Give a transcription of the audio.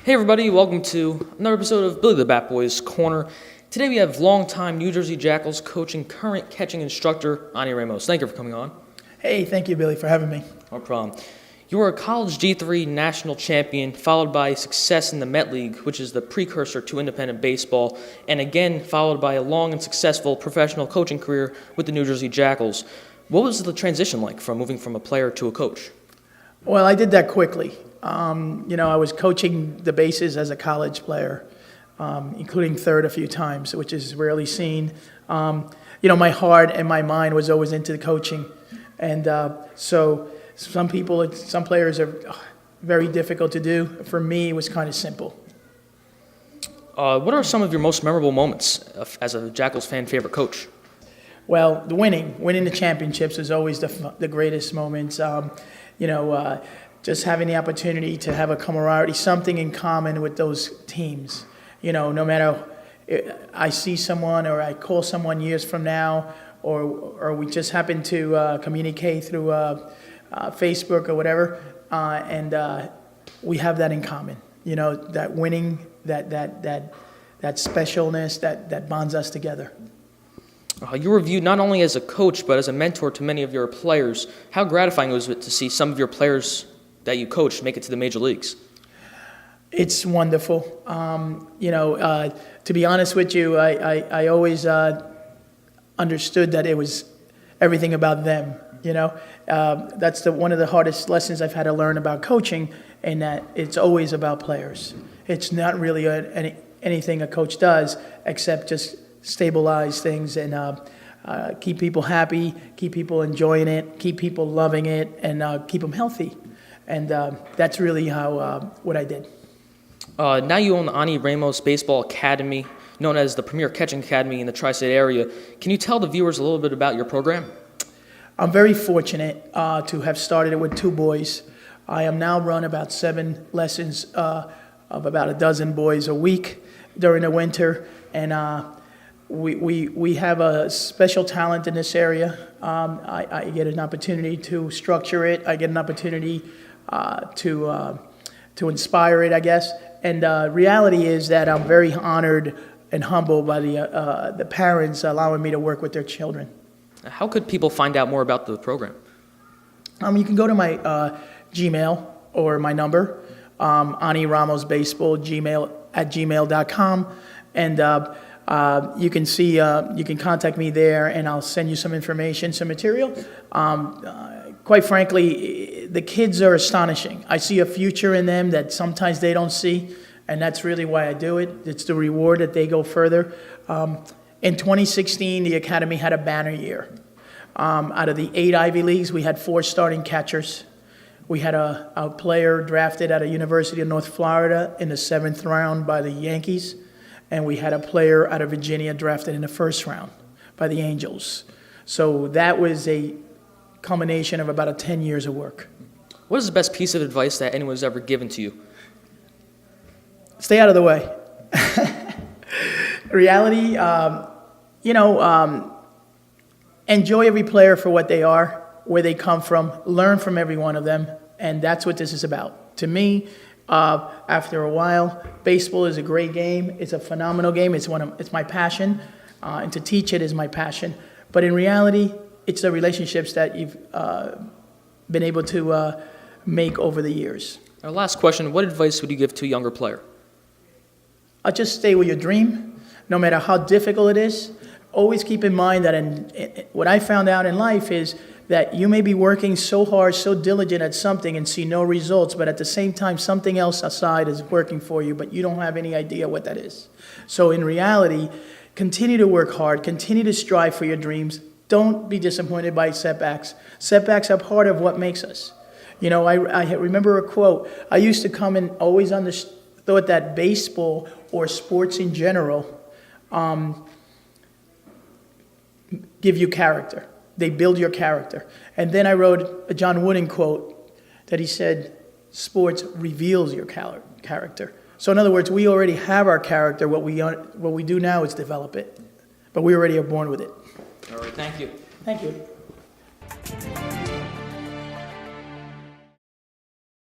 Hey everybody, welcome to another episode of Billy the Bat Boy's Corner. Today we have longtime New Jersey Jackals coaching current catching instructor, Ramos. Thank you for coming on. Hey, thank you, Billy, for having me. No problem. You were a college D3 national champion, followed by success in the Met League, which is the precursor to independent baseball, and again followed by a long and successful professional coaching career with the New Jersey Jackals. What was the transition like from moving from a player to a coach? Well, I did that quickly. I was coaching the bases as a college player, including third a few times, which is rarely seen. My heart and my mind was always into the coaching. And so some players are very difficult to do. For me, it was kind of simple. What are some of your most memorable moments as a Jackals fan favorite coach? Well, winning the championships is always the greatest moments. Just having the opportunity to have a camaraderie, something in common with those teams. No matter I see someone or I call someone years from now, or we just happen to communicate through Facebook or whatever, and we have that in common. That winning, that specialness that bonds us together. You were viewed not only as a coach, but as a mentor to many of your players. How gratifying was it to see some of your players that you coached make it to the major leagues? It's wonderful. To be honest with you, I always understood that it was everything about them. That's one of the hardest lessons I've had to learn about coaching, and that it's always about players. It's not really anything a coach does except just stabilize things and keep people happy, keep people enjoying it, keep people loving it, and keep them healthy. And that's really what I did. Now you own the Ramos Baseball Academy, known as the premier catching academy in the tri-state area. Can you tell the viewers a little bit about your program? I'm very fortunate to have started it with two boys. I am now run about 7 lessons of about a dozen boys a week during the winter, and we have a special talent in this area. I get an opportunity to structure it. I get an opportunity to inspire it, I guess. And reality is that I'm very honored and humbled by the parents allowing me to work with their children. How could people find out more about the program? You can go to my Gmail or my number, AniRamosBaseball@gmail.com, and you can contact me there, and I'll send you some information, some material. Quite frankly, the kids are astonishing. I see a future in them that sometimes they don't see, and that's really why I do it. It's the reward that they go further. In 2016, the Academy had a banner year. Out of the 8 Ivy Leagues, we had 4 starting catchers. We had a player drafted at a University of North Florida in the 7th round by the Yankees, and we had a player out of Virginia drafted in the 1st round by the Angels. So that was a culmination of about 10 years of work. What is the best piece of advice that anyone's ever given to you? Stay out of the way. Reality, enjoy every player for what they are, where they come from, learn from every one of them, and that's what this is about. To me, after a while, baseball is a great game. It's a phenomenal game. It's my passion, and to teach it is my passion. But in reality, it's the relationships that you've been able to make over the years. Our last question, what advice would you give to a younger player? Just stay with your dream, no matter how difficult it is. Always keep in mind that what I found out in life is that you may be working so hard, so diligent at something and see no results, but at the same time, something else outside is working for you, but you don't have any idea what that is. So in reality, continue to work hard, continue to strive for your dreams. Don't be disappointed by setbacks. Setbacks are part of what makes us. I remember a quote. I used to come and always thought that baseball or sports in general give you character. They build your character. And then I wrote a John Wooden quote that he said, sports reveals your character. So in other words, we already have our character. What we do now is develop it. But we already are born with it. All right, thank you. Thank you.